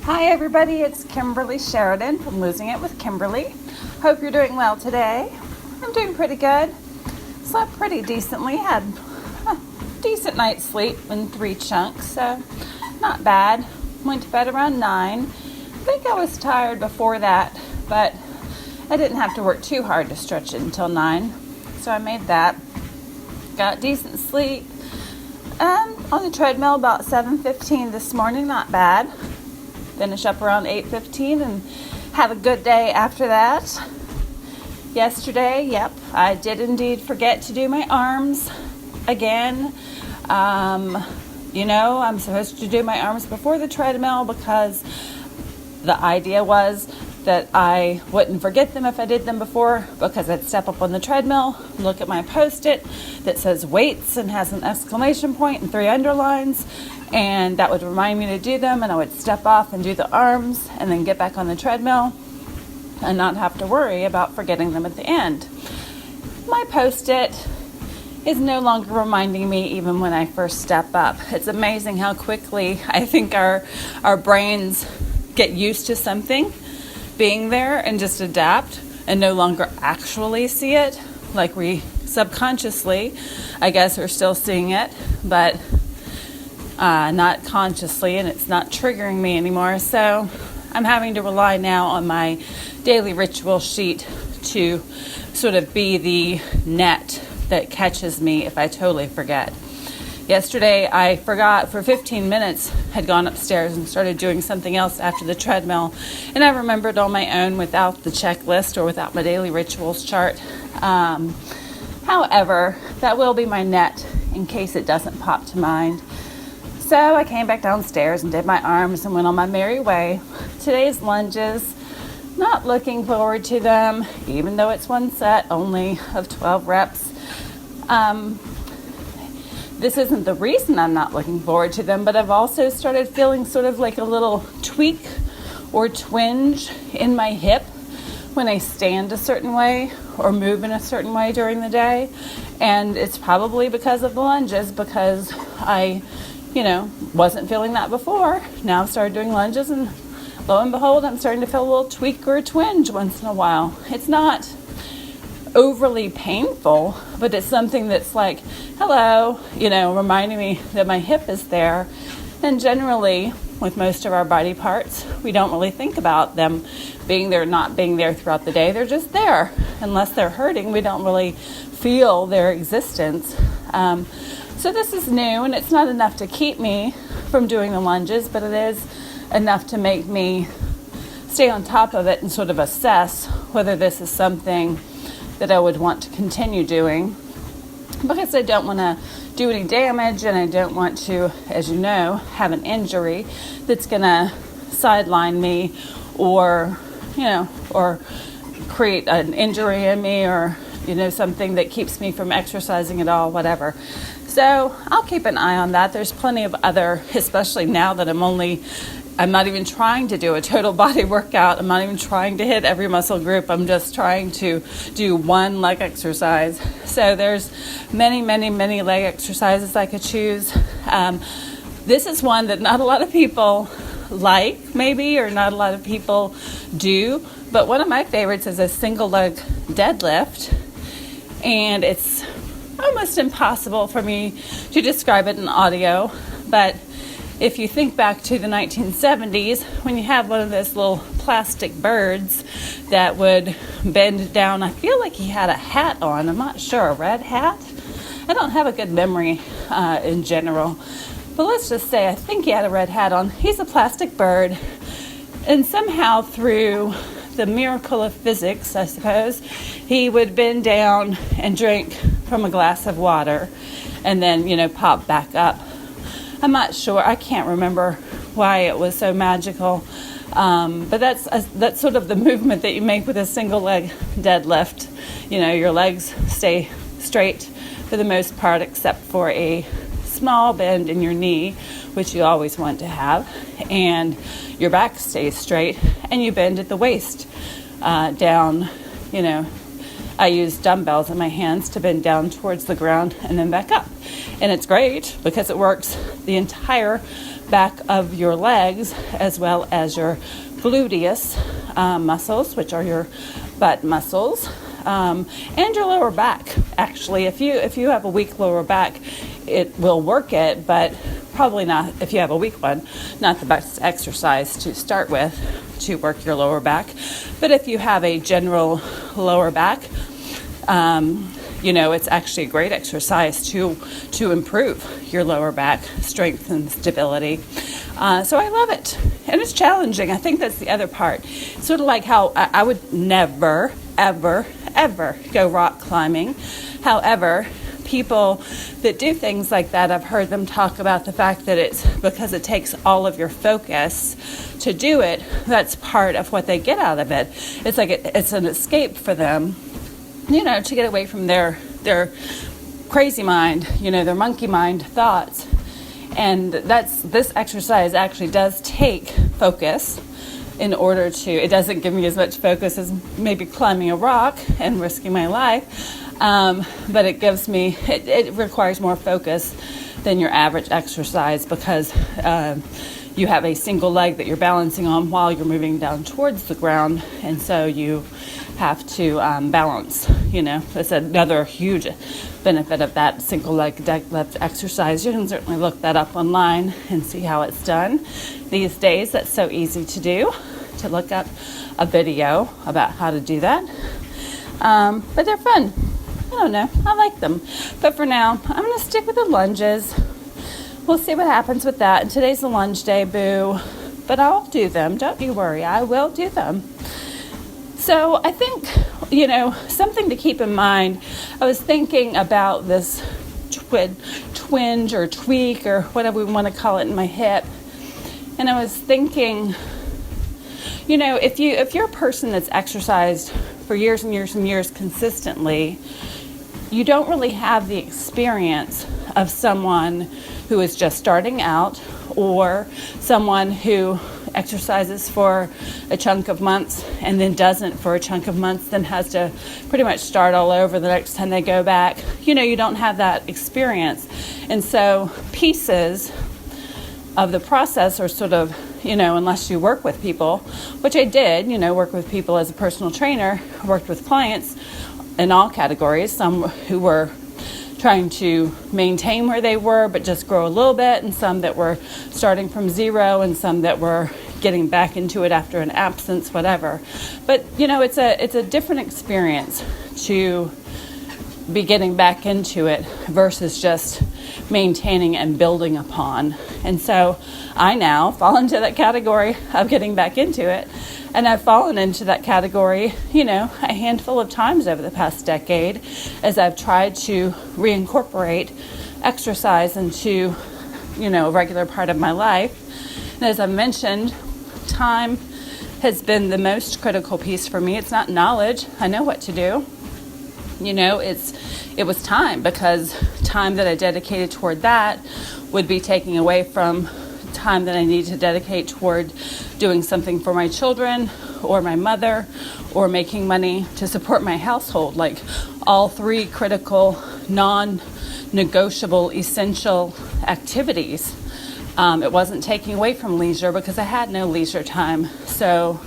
Hi everybody, it's Kimberly Sheridan from Losing It with Kimberly. Hope you're doing well today. I'm doing pretty good. Slept pretty decently, had a decent night's sleep in 3 chunks, so not bad. Went to bed around 9. I think I was tired before that, but I didn't have to work too hard to stretch it until 9, so I made that. Got decent sleep. On the treadmill about 7:15 this morning, not bad. Finish up around 8:15 and have a good day after that. Yesterday, I did indeed forget to do my arms again. I'm supposed to do my arms before the treadmill because the idea was that I wouldn't forget them if I did them before, because I'd step up on the treadmill, look at my Post-it that says weights and has an exclamation point and 3 underlines, and that would remind me to do them, and I would step off and do the arms and then get back on the treadmill and not have to worry about forgetting them at the end. My Post-it is no longer reminding me even when I first step up. It's amazing how quickly I think our brains get used to something being there and just adapt and no longer actually see it. Like we subconsciously, I guess, are still seeing it, but not consciously, and it's not triggering me anymore. So I'm having to rely now on my daily ritual sheet to sort of be the net that catches me if I totally forget. Yesterday, I forgot for 15 minutes, had gone upstairs and started doing something else after the treadmill, and I remembered on my own without the checklist or without my daily rituals chart. However, that will be my net in case it doesn't pop to mind. So I came back downstairs and did my arms and went on my merry way. Today's lunges, not looking forward to them, even though it's one set only of 12 reps. This isn't the reason I'm not looking forward to them, but I've also started feeling sort of like a little tweak or twinge in my hip when I stand a certain way or move in a certain way during the day. And it's probably because of the lunges, because I, wasn't feeling that before. Now I've started doing lunges, and lo and behold, I'm starting to feel a little tweak or a twinge once in a while. It's not overly painful, but it's something that's like, hello, reminding me that my hip is there. And generally, with most of our body parts, we don't really think about them being there, not being there throughout the day. They're just there. Unless they're hurting, we don't really feel their existence. So this is new, and it's not enough to keep me from doing the lunges, but it is enough to make me stay on top of it and sort of assess whether this is something that I would want to continue doing, because I don't want to do any damage, and I don't want to, as you know, have an injury that's going to sideline me or create an injury in me, or, something that keeps me from exercising at all, whatever. So I'll keep an eye on that. There's plenty of other, especially now that I'm not even trying to do a total body workout. I'm not even trying to hit every muscle group. I'm just trying to do one leg exercise. So there's many, many, many leg exercises I could choose. This is one that not a lot of people like, maybe, or not a lot of people do. But one of my favorites is a single leg deadlift. And it's almost impossible for me to describe it in audio. But if you think back to the 1970s, when you had one of those little plastic birds that would bend down, I feel like he had a hat on. I'm not sure, a red hat? I don't have a good memory in general. But let's just say I think he had a red hat on. He's a plastic bird. And somehow through the miracle of physics, I suppose, he would bend down and drink from a glass of water and then, pop back up. I'm not sure. I can't remember why it was so magical. But that's sort of the movement that you make with a single leg deadlift. Your legs stay straight for the most part, except for a small bend in your knee, which you always want to have. And your back stays straight, and you bend at the waist down. I use dumbbells in my hands to bend down towards the ground and then back up. And it's great because it works the entire back of your legs, as well as your gluteus muscles, which are your butt muscles, and your lower back. Actually, if you have a weak lower back, it will work it, but probably not, if you have a weak one, not the best exercise to start with to work your lower back. But if you have a general lower back, it's actually a great exercise to improve your lower back strength and stability. So I love it. And it's challenging. I think that's the other part. Sort of like how I would never, ever, ever go rock climbing. However, people that do things like that, I've heard them talk about the fact that it's because it takes all of your focus to do it. That's part of what they get out of it. It's like it's an escape for them, to get away from their crazy mind, their monkey mind thoughts. And this exercise actually does take focus in order to, it doesn't give me as much focus as maybe climbing a rock and risking my life. But it requires more focus than your average exercise because you have a single leg that you're balancing on while you're moving down towards the ground. And so you have to balance, That's another huge benefit of that single leg deadlift exercise. You can certainly look that up online and see how it's done. These days, that's so easy to do, to look up a video about how to do that. But they're fun. I don't know. I like them. But for now, I'm going to stick with the lunges. We'll see what happens with that. And today's the lunge day, boo. But I'll do them. Don't you worry. I will do them. So I think, something to keep in mind. I was thinking about this twinge or tweak or whatever we want to call it in my hip. And I was thinking, if you're a person that's exercised for years and years and years consistently, you don't really have the experience of someone who is just starting out or someone who exercises for a chunk of months and then doesn't for a chunk of months, then has to pretty much start all over the next time they go back. You don't have that experience. And so pieces of the process are sort of, unless you work with people, which I did, work with people as a personal trainer, worked with clients in all categories, some who were trying to maintain where they were but just grow a little bit, and some that were starting from zero, and some that were getting back into it after an absence, whatever. But it's a different experience to be getting back into it versus just maintaining and building upon. And so I now fall into that category of getting back into it. And I've fallen into that category, a handful of times over the past decade as I've tried to reincorporate exercise into, a regular part of my life. And as I mentioned, time has been the most critical piece for me. It's not knowledge. I know what to do. It was time, because time that I dedicated toward that would be taking away from time that I need to dedicate toward doing something for my children or my mother or making money to support my household, like all three critical, non-negotiable, essential activities. It wasn't taking away from leisure because I had no leisure time. So,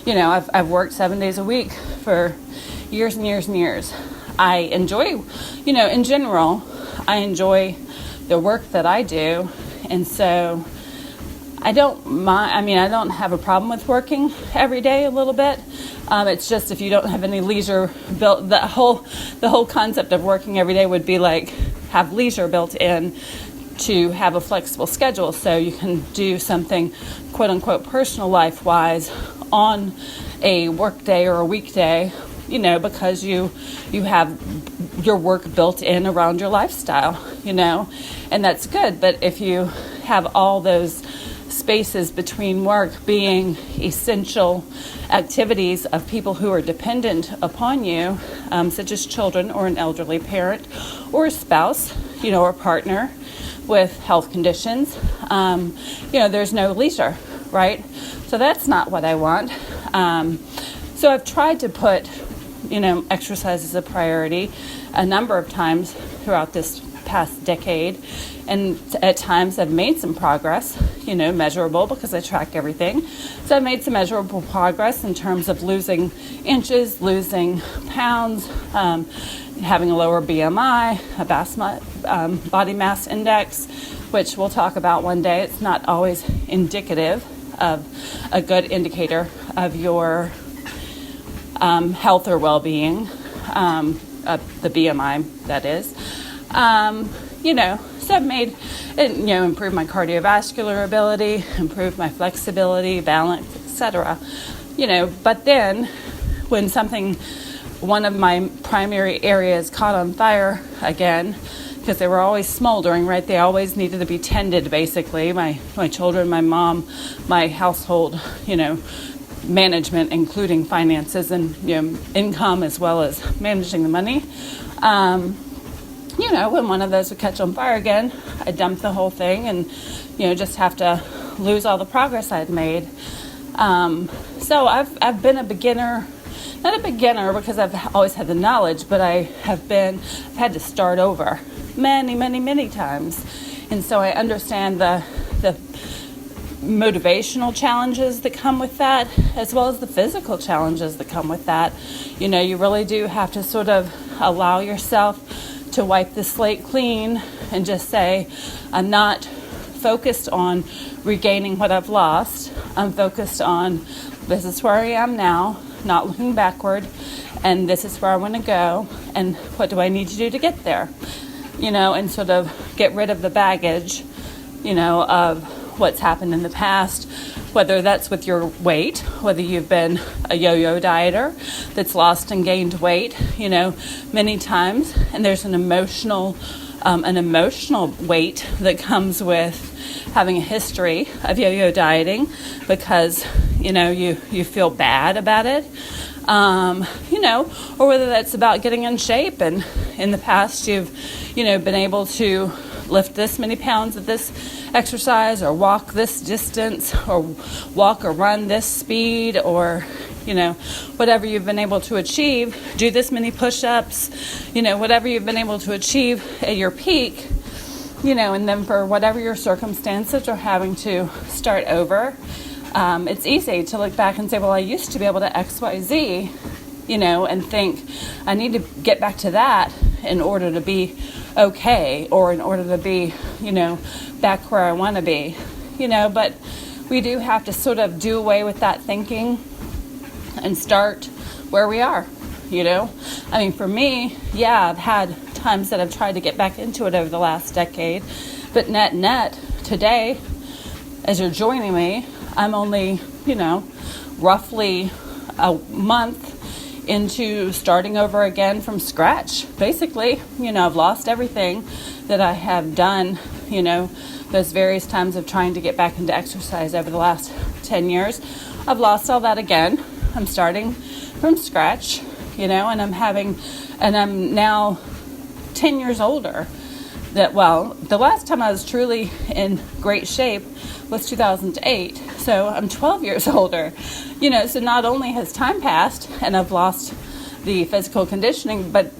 I've worked 7 days a week for years and years and years. I enjoy, in general, I enjoy the work that I do. And so I don't mind. I don't have a problem with working every day a little bit. It's just if you don't have any leisure built, the whole concept of working every day would be like have leisure built in to have a flexible schedule so you can do something quote unquote personal life wise on a work day or a weekday, because you have your work built in around your lifestyle, and that's good. But if you have all those spaces between work being essential activities of people who are dependent upon you, such as children or an elderly parent or a spouse, or a partner with health conditions, there's no leisure, right? So that's not what I want. So I've tried to put, exercise as a priority a number of times throughout this past decade, and at times I've made some progress, measurable because I track everything. So I've made some measurable progress in terms of losing inches, losing pounds, having a lower BMI, a body mass index, which we'll talk about one day. It's not always indicative of a good indicator of your health or well-being, the BMI, that is. So I've made, improved my cardiovascular ability, improved my flexibility, balance, etc. But then when one of my primary areas caught on fire again, because they were always smoldering, right? They always needed to be tended, basically. My children, my mom, my household, management, including finances and income, as well as managing the money. When one of those would catch on fire again, I dumped the whole thing and just have to lose all the progress I'd made. So I've been a beginner, not a beginner because I've always had the knowledge, but I've had to start over many, many, many times, and so I understand the motivational challenges that come with that, as well as the physical challenges that come with that. You really do have to sort of allow yourself to wipe the slate clean and just say, I'm not focused on regaining what I've lost. I'm focused on, this is where I am now, not looking backward, and this is where I want to go, and what do I need to do to get there? And sort of get rid of the baggage, of what's happened in the past, whether that's with your weight, whether you've been a yo-yo dieter that's lost and gained weight, many times, and there's an emotional weight that comes with having a history of yo-yo dieting, because you feel bad about it, or whether that's about getting in shape, and in the past you've been able to lift this many pounds at this exercise, or walk this distance, or walk or run this speed, or whatever you've been able to achieve, do this many push-ups, whatever you've been able to achieve at your peak, and then for whatever your circumstances are having to start over, it's easy to look back and say, well, I used to be able to X, Y, Z, and think I need to get back to that in order to be okay, or in order to be, back where I want to be, but we do have to sort of do away with that thinking and start where we are, for me, I've had times that I've tried to get back into it over the last decade, but net today, as you're joining me, I'm only, roughly a month into starting over again from scratch. Basically, I've lost everything that I have done, those various times of trying to get back into exercise over the last 10 years. I've lost all that again. I'm starting from scratch, and I'm now 10 years older. The last time I was truly in great shape was 2008. So I'm 12 years older, so not only has time passed and I've lost the physical conditioning, but,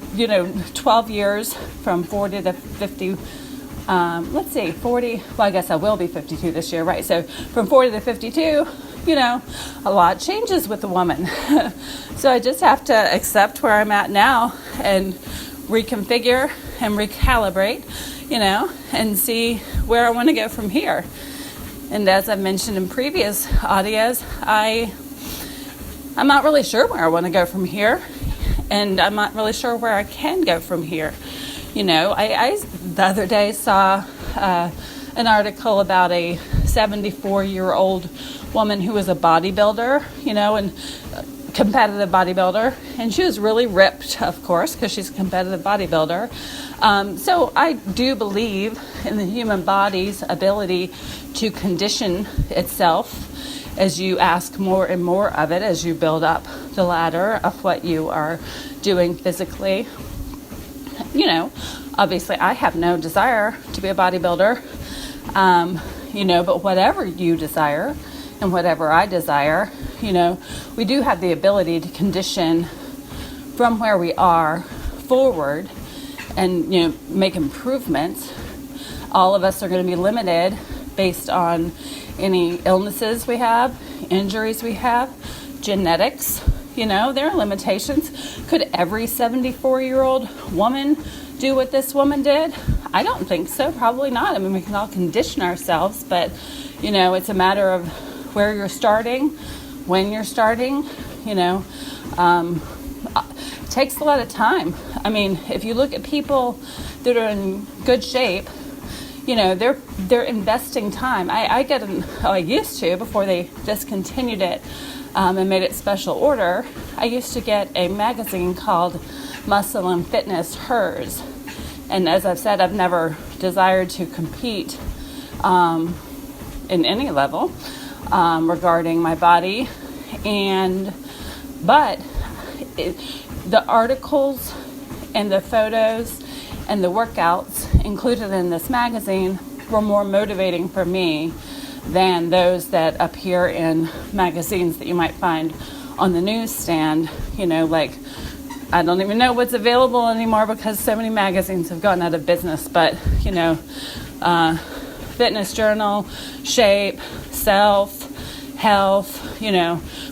12 years from 40 to 50, 40, well, I guess I will be 52 this year, right? So from 40 to 52, a lot changes with a woman. So I just have to accept where I'm at now and reconfigure and recalibrate, and see where I want to go from here. And as I've mentioned in previous audios, I'm not really sure where I want to go from here, and I'm not really sure where I can go from here. I the other day saw an article about a 74-year-old woman who was a bodybuilder, and competitive bodybuilder, and she was really ripped, of course, because she's a competitive bodybuilder. So I do believe in the human body's ability to condition itself as you ask more and more of it, as you build up the ladder of what you are doing physically. Obviously I have no desire to be a bodybuilder, but whatever you desire and whatever I desire, we do have the ability to condition from where we are forward and make improvements. All of us are going to be limited based on any illnesses we have, injuries we have, genetics. There are limitations. Could every 74-year-old woman do what this woman did? I don't think so. Probably not. I mean, we can all condition ourselves, but it's a matter of where you're starting, when you're starting. It takes a lot of time. I mean, if you look at people that are in good shape, they're investing time. I used to, before they discontinued it and made it special order, I used to get a magazine called Muscle and Fitness, Hers. And as I've said, I've never desired to compete in any level regarding my body. But the articles and the photos and the workouts included in this magazine were more motivating for me than those that appear in magazines that you might find on the newsstand. I don't even know what's available anymore because so many magazines have gone out of business. But, Fitness Journal, Shape, Self, Health,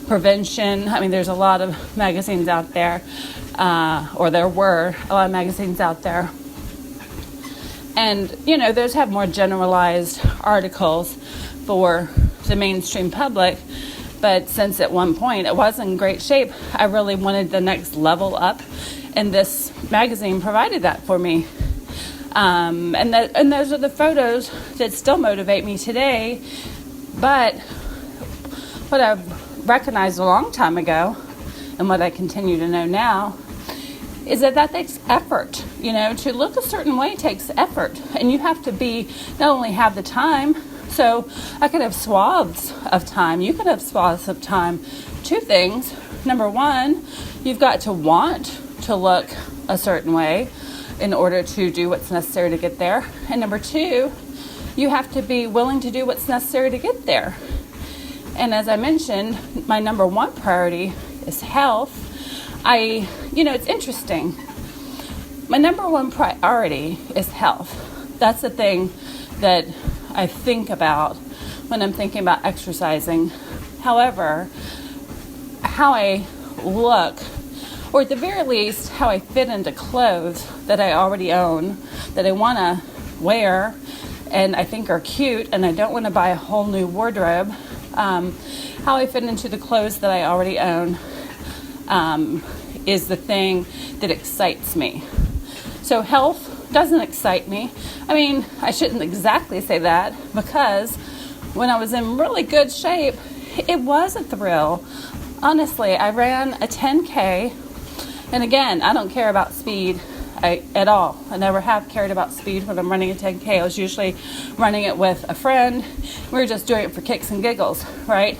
Prevention. I mean, there's a lot of magazines out there, or there were a lot of magazines out there. And, those have more generalized articles for the mainstream public. But since at one point it was in great shape, I really wanted the next level up. And this magazine provided that for me. And those are the photos that still motivate me today. But what I've recognized a long time ago, and what I continue to know now, is that takes effort. To look a certain way takes effort. And you have to not only have the time. So I could have swaths of time. You could have swaths of time. Two things. Number one, you've got to want to look a certain way in order to do what's necessary to get there. And number two, you have to be willing to do what's necessary to get there. And as I mentioned, my number one priority is health. It's interesting. My number one priority is health. That's the thing that I think about when I'm thinking about exercising. However, how I look, or at the very least, how I fit into clothes that I already own, that I want to wear, and I think are cute, and I don't want to buy a whole new wardrobe, how I fit into the clothes that I already own is the thing that excites me. So health doesn't excite me. I mean, I shouldn't exactly say that, because when I was in really good shape, it was a thrill. Honestly, I ran a 10K, and again, I don't care about speed at all. I never have cared about speed when I'm running a 10K. I was usually running it with a friend. We were just doing it for kicks and giggles, right?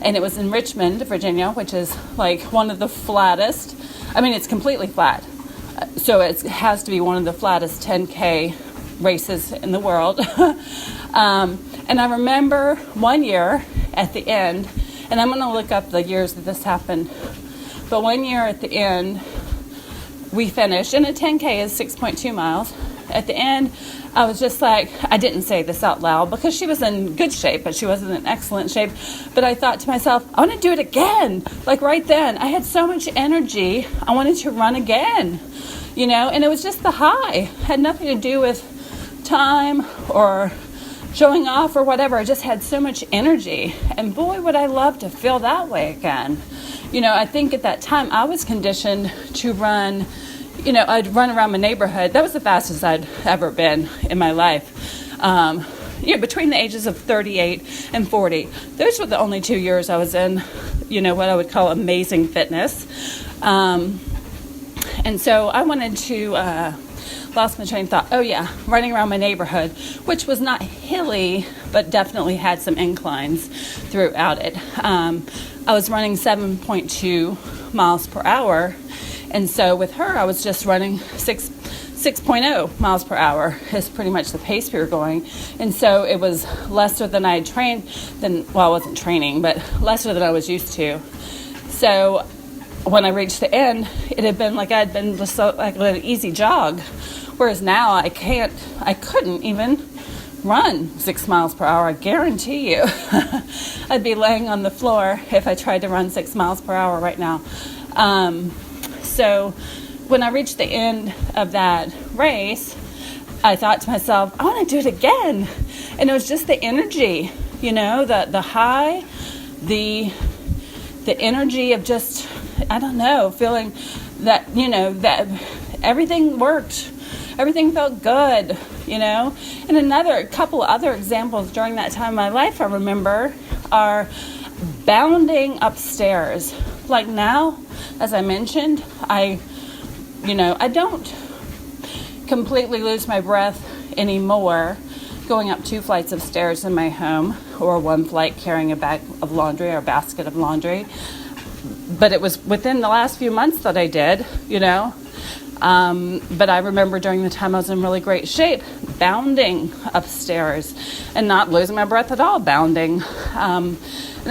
And it was in Richmond, Virginia, which is like one of the flattest. I mean, it's completely flat. So it has to be one of the flattest 10K races in the world. And I remember one year at the end, and I'm going to look up the years that this happened, but one year at the end, we finished, and a 10K is 6.2 miles. At the end, I was just like, I didn't say this out loud because she was in good shape, but she wasn't in excellent shape. But I thought to myself, I want to do it again. Like right then, I had so much energy. I wanted to run again, and it was just the high. It had nothing to do with time or showing off or whatever. I just had so much energy. And boy, would I love to feel that way again. I think at that time I was conditioned to run. I'd run around my neighborhood. That was the fastest I'd ever been in my life. Between the ages of 38 and 40. Those were the only 2 years I was in, what I would call amazing fitness. And so I wanted to, lost my train of thought. Oh yeah, running around my neighborhood, which was not hilly, but definitely had some inclines throughout it. I was running 7.2 miles per hour. And so with her, I was just running 6.0 miles per hour is pretty much the pace we were going. And so it was lesser than I had trained, I wasn't training, but lesser than I was used to. So when I reached the end, it had been like I'd been just like an easy jog. Whereas now I couldn't even run 6 miles per hour. I guarantee you I'd be laying on the floor if I tried to run 6 miles per hour right now. So when I reached the end of that race, I thought to myself, I want to do it again. And it was just the energy, the high, the energy of just, I don't know, feeling that, that everything worked. Everything felt good, And a couple other examples during that time in my life I remember are bounding upstairs. Like now, as I mentioned, I don't completely lose my breath anymore going up 2 flights of stairs in my home, or 1 flight carrying a bag of laundry or a basket of laundry. But it was within the last few months that I did, But I remember during the time I was in really great shape, bounding upstairs and not losing my breath at all, bounding. And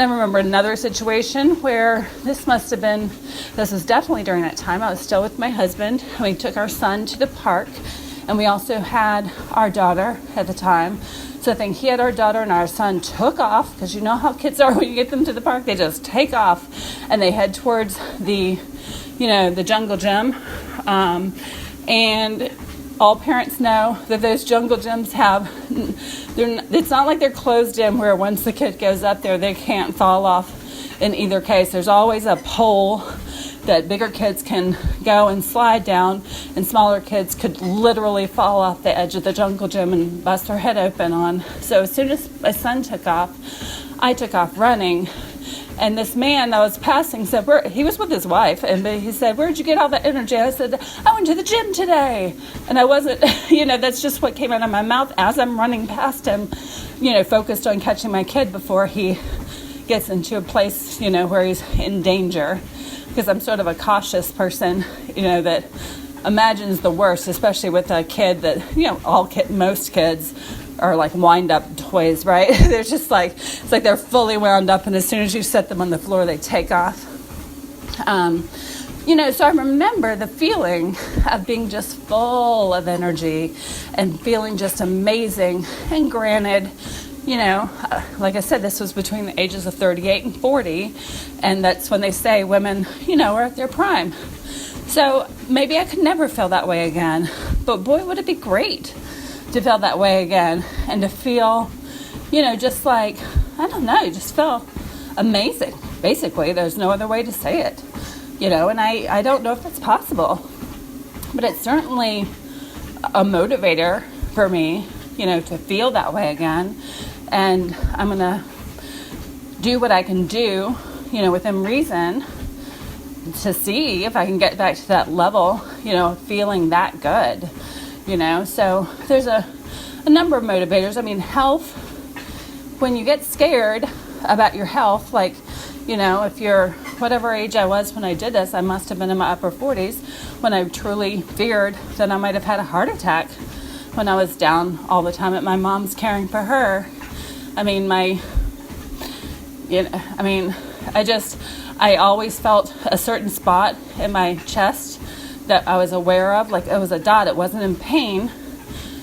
I remember another situation where this was definitely during that time. I was still with my husband. We took our son to the park, and we also had our daughter at the time. So I think he had our daughter, and our son took off, because you know how kids are when you get them to the park. They just take off, and they head towards the jungle gym. And all parents know that those jungle gyms it's not like they're closed in where once the kid goes up there, they can't fall off in either case. There's always a pole that bigger kids can go and slide down, and smaller kids could literally fall off the edge of the jungle gym and bust their head open on. So as soon as my son took off, I took off running. And this man that was passing said, he was with his wife, and he said, "Where'd you get all that energy?" I said, "I went to the gym today." And I wasn't, that's just what came out of my mouth as I'm running past him, focused on catching my kid before he gets into a place, where he's in danger. Because I'm sort of a cautious person, that imagines the worst, especially with a kid that, most kids are like wind-up toys, right? They're just like, it's like they're fully wound up, and as soon as you set them on the floor, they take off. So I remember the feeling of being just full of energy and feeling just amazing. And granted, like I said, this was between the ages of 38 and 40, and that's when they say women, are at their prime. So maybe I could never feel that way again, but boy, would it be great to feel that way again, and to feel, just like, I don't know, just feel amazing. Basically, there's no other way to say it, and I don't know if it's possible, but it's certainly a motivator for me, to feel that way again. And I'm going to do what I can do, within reason, to see if I can get back to that level, feeling that good. So there's a number of motivators. I mean, health, when you get scared about your health, like, if you're whatever age I was when I did this, I must have been in my upper 40s when I truly feared that I might have had a heart attack when I was down all the time at my mom's caring for her. I always felt a certain spot in my chest that I was aware of, like it was a dot. It wasn't in pain,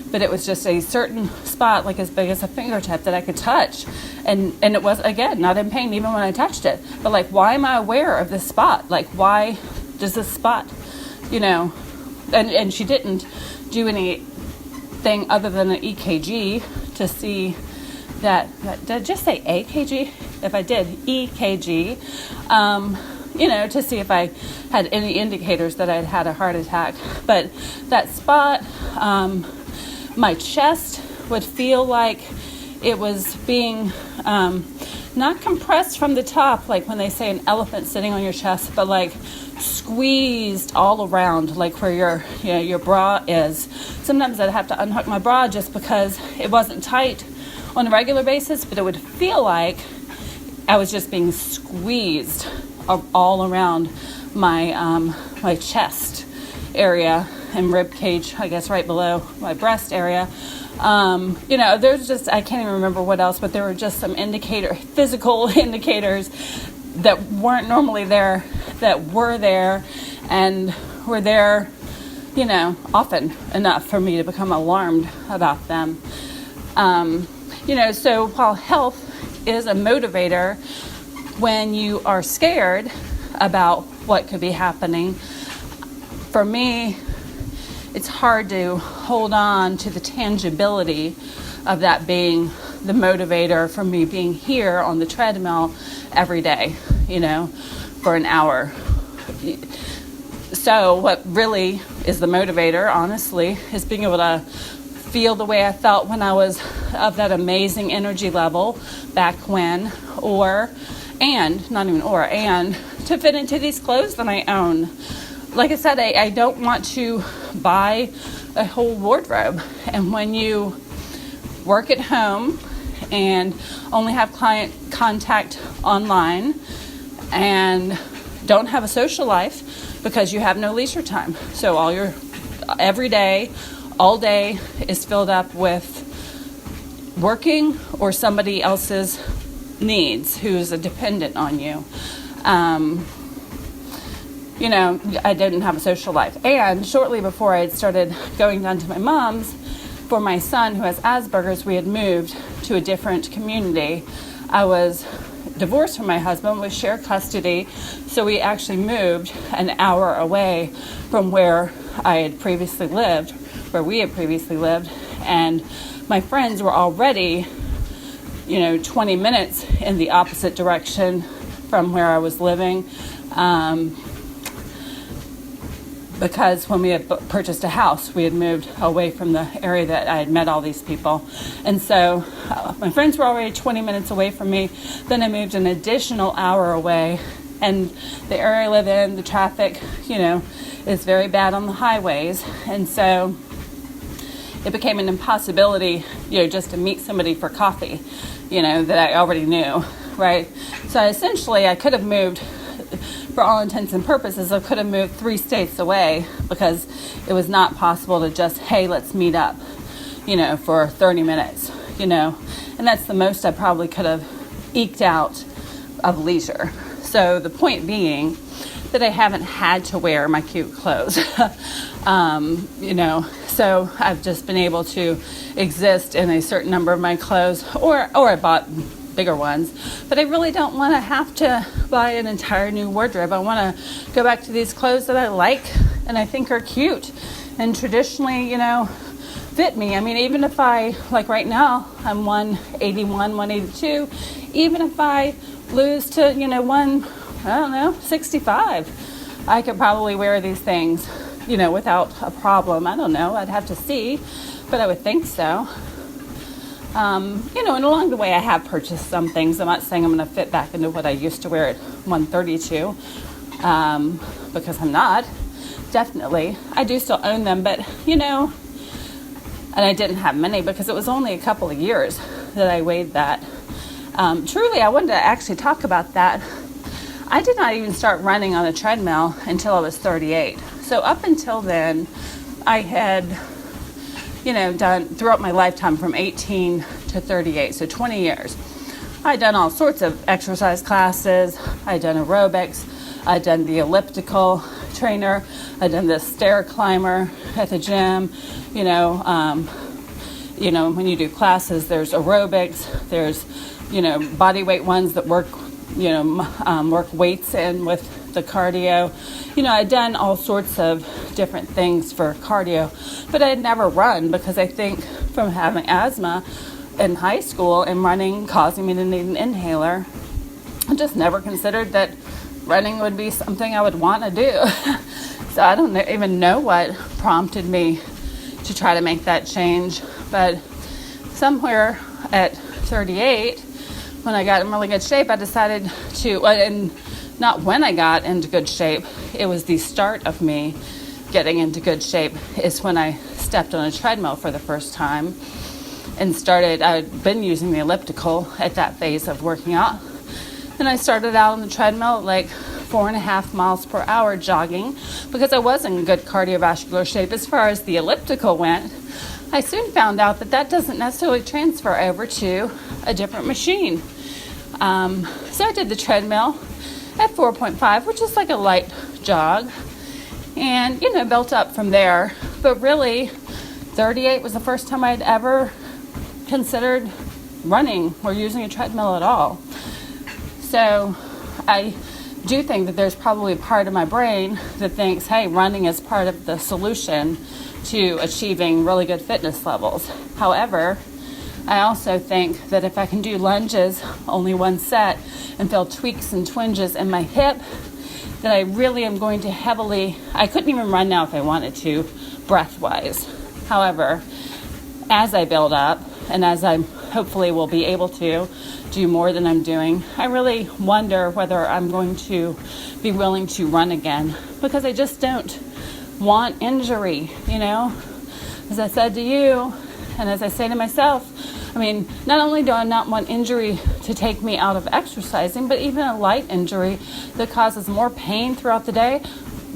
but it was just a certain spot, like as big as a fingertip, that I could touch. And it was, again, not in pain even when I touched it. But like, why am I aware of this spot? Like, why does this spot, and she didn't do anything other than an EKG to see that did I just say AKG? If I did, EKG, to see if I had any indicators that I'd had a heart attack. But that spot, my chest would feel like it was being not compressed from the top, like when they say an elephant sitting on your chest, but like squeezed all around, like where your bra is. Sometimes I'd have to unhook my bra just because it wasn't tight on a regular basis, but it would feel like I was just being squeezed all around my my chest area and rib cage, I guess right below my breast area. There's just, I can't even remember what else, but there were just some physical indicators that weren't normally there that were there and were there, often enough for me to become alarmed about them. So while health is a motivator, when you are scared about what could be happening, for me, it's hard to hold on to the tangibility of that being the motivator for me being here on the treadmill every day, for an hour. So what really is the motivator, honestly, is being able to feel the way I felt when I was of that amazing energy level back when, and to fit into these clothes that I own. Like I said, I don't want to buy a whole wardrobe. And when you work at home and only have client contact online and don't have a social life because you have no leisure time. So every day, all day is filled up with working or somebody else's needs who's a dependent on you. I didn't have a social life. And shortly before I had started going down to my mom's for my son who has Asperger's, we had moved to a different community. I was divorced from my husband with shared custody, so we actually moved an hour away from where we had previously lived, and my friends were already, 20 minutes in the opposite direction from where I was living, because when we had purchased a house, we had moved away from the area that I had met all these people. And so my friends were already 20 minutes away from me. Then I moved an additional hour away. And the area I live in, the traffic, is very bad on the highways. And so it became an impossibility, just to meet somebody for coffee, that I already knew, right? So essentially I could have moved, for all intents and purposes, I could have moved 3 states away because it was not possible to just, hey, let's meet up, for 30 minutes, and that's the most I probably could have eked out of leisure. So the point being that I haven't had to wear my cute clothes, so I've just been able to exist in a certain number of my clothes, or I bought bigger ones, but I really don't want to have to buy an entire new wardrobe. I want to go back to these clothes that I like and I think are cute and traditionally, fit me. I mean, even if like right now, I'm 181, 182, even if I lose to, 65, I could probably wear these things, without a problem. I don't know. I'd have to see, but I would think so. And along the way, I have purchased some things. I'm not saying I'm going to fit back into what I used to wear at 132, because I'm not. Definitely. I do still own them, but, and I didn't have many because it was only a couple of years that I weighed that. Truly, I wanted to actually talk about that. I did not even start running on a treadmill until I was 38. So up until then, I had done throughout my lifetime from 18 to 38, so 20 years. I'd done all sorts of exercise classes. I'd done aerobics. I'd done the elliptical trainer. I'd done the stair climber at the gym. When you do classes, there's aerobics. There's, body weight ones that work, work weights in with the cardio. I'd done all sorts of different things for cardio, but I had never run because I think from having asthma in high school and running causing me to need an inhaler, I just never considered that running would be something I would want to do. So I don't even know what prompted me to try to make that change, but somewhere at 38, when I got in really good shape, I decided to, and not when I got into good shape, it was the start of me getting into good shape is when I stepped on a treadmill for the first time and I'd been using the elliptical at that phase of working out. And I started out on the treadmill at like 4.5 miles per hour jogging because I was in good cardiovascular shape as far as the elliptical went. I soon found out that doesn't necessarily transfer over to a different machine. So I did the treadmill at 4.5, which is like a light jog, and, built up from there. But really, 38 was the first time I'd ever considered running or using a treadmill at all. So I do think that there's probably a part of my brain that thinks, hey, running is part of the solution to achieving really good fitness levels. However, I also think that if I can do lunges, only one set, and feel tweaks and twinges in my hip, that I really am going to I couldn't even run now if I wanted to, breath-wise. However, as I build up, and as I hopefully will be able to do more than I'm doing, I really wonder whether I'm going to be willing to run again, because I just don't want injury, As I said to you, and as I say to myself, not only do I not want injury to take me out of exercising, but even a light injury that causes more pain throughout the day.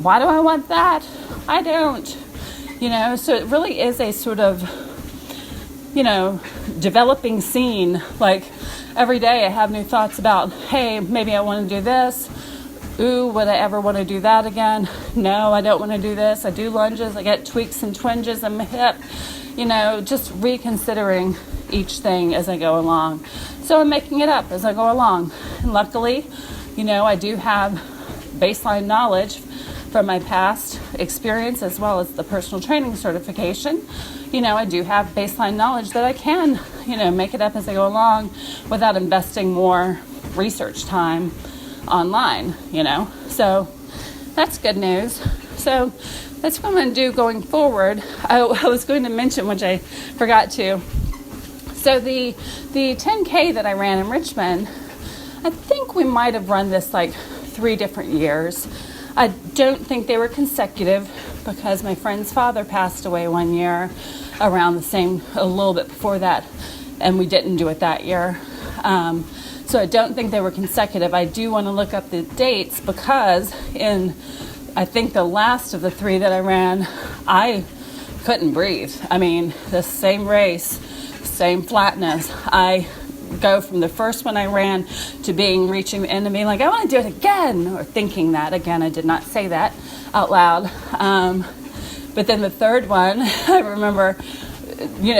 Why do I want that? I don't. So it really is a sort of, developing scene. Like every day I have new thoughts about, hey, maybe I want to do this. Ooh, would I ever want to do that again? No, I don't want to do this. I do lunges. I get tweaks and twinges in my hip. Just reconsidering each thing as I go along. So I'm making it up as I go along. And luckily, I do have baseline knowledge from my past experience as well as the personal training certification. I do have baseline knowledge that I can, make it up as I go along without investing more research time online, So that's good news. So that's what I'm going to do going forward. I was going to mention, which I forgot to. So the 10K that I ran in Richmond, I think we might have run this like 3 different years. I don't think they were consecutive because my friend's father passed away one year around a little bit before that, and we didn't do it that year. So I don't think they were consecutive. I do want to look up the dates because I think the last of the 3 that I ran, I couldn't breathe. The same race, same flatness. I go from the first one I ran to reaching the end of me like, I want to do it again, or thinking that. Again, I did not say that out loud. But then the third one, I remember,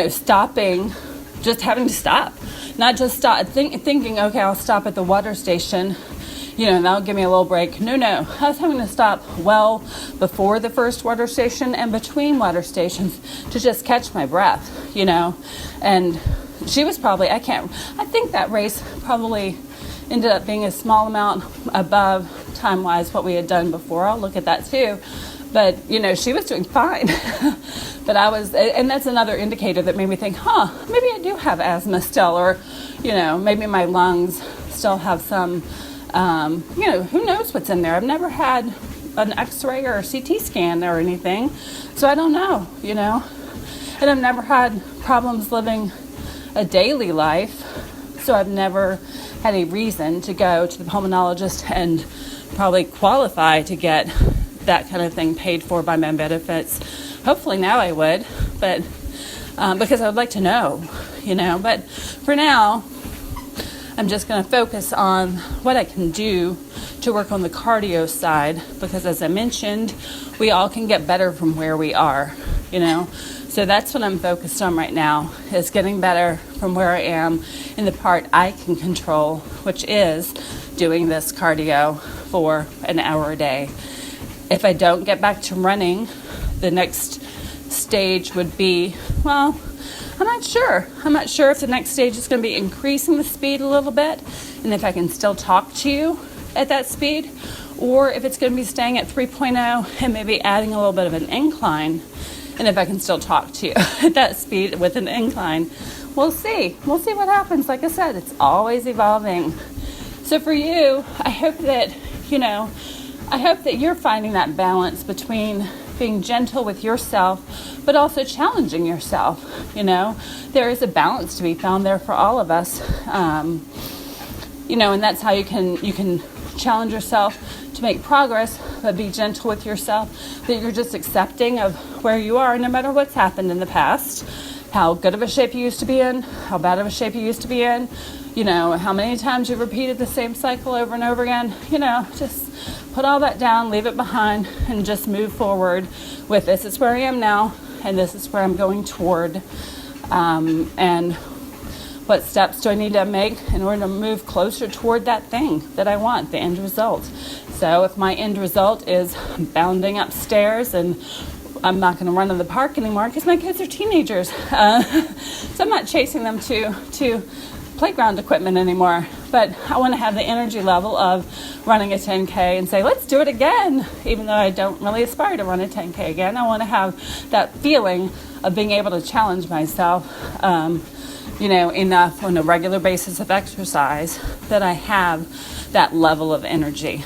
stopping, just having to stop. Not just stop, thinking, okay, I'll stop at the water station, that'll give me a little break. No, I was having to stop well before the first water station and between water stations to just catch my breath, and she was probably, I think that race probably ended up being a small amount above time-wise what we had done before. I'll look at that too. But, she was doing fine. But and that's another indicator that made me think, maybe I do have asthma still, or, maybe my lungs still have some, who knows what's in there. I've never had an x-ray or a CT scan or anything, so I don't know, And I've never had problems living a daily life, so I've never had a reason to go to the pulmonologist and probably qualify to get that kind of thing paid for by my benefits. Hopefully now I would, but because I would like to know, But for now, I'm just going to focus on what I can do to work on the cardio side, because as I mentioned, we all can get better from where we are, So that's what I'm focused on right now, is getting better from where I am in the part I can control, which is doing this cardio for an hour a day. If I don't get back to running, the next stage would be, I'm not sure. I'm not sure if the next stage is going to be increasing the speed a little bit, and if I can still talk to you at that speed, or if it's going to be staying at 3.0 and maybe adding a little bit of an incline. And if I can still talk to you at that speed with an incline, we'll see. We'll see what happens. Like I said, it's always evolving. So for you, I hope that you're finding that balance between being gentle with yourself, but also challenging yourself. There is a balance to be found there for all of us. And that's how you can challenge yourself to make progress, but be gentle with yourself, that you're just accepting of where you are no matter what's happened in the past, how good of a shape you used to be in, how bad of a shape you used to be in, how many times you've repeated the same cycle over and over again. Just put all that down, leave it behind, and just move forward with this is where I am now, and this is where I'm going toward, and what steps do I need to make in order to move closer toward that thing that I want, the end result. So if my end result is bounding upstairs, and I'm not going to run in the park anymore because my kids are teenagers, so I'm not chasing them to playground equipment anymore, but I want to have the energy level of running a 10K and say, let's do it again. Even though I don't really aspire to run a 10K again, I want to have that feeling of being able to challenge myself, enough on a regular basis of exercise that I have that level of energy.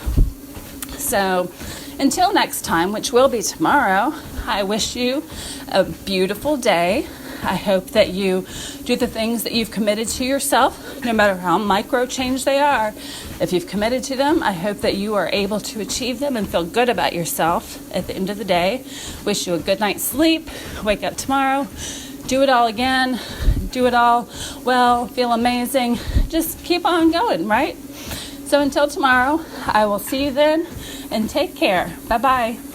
So until next time, which will be tomorrow, I wish you a beautiful day. I hope that you do the things that you've committed to yourself, no matter how micro change they are. If you've committed to them, I hope that you are able to achieve them and feel good about yourself at the end of the day. Wish you a good night's sleep. Wake up tomorrow. Do it all again. Do it all well. Feel amazing. Just keep on going, right? So until tomorrow, I will see you then, and take care. Bye-bye.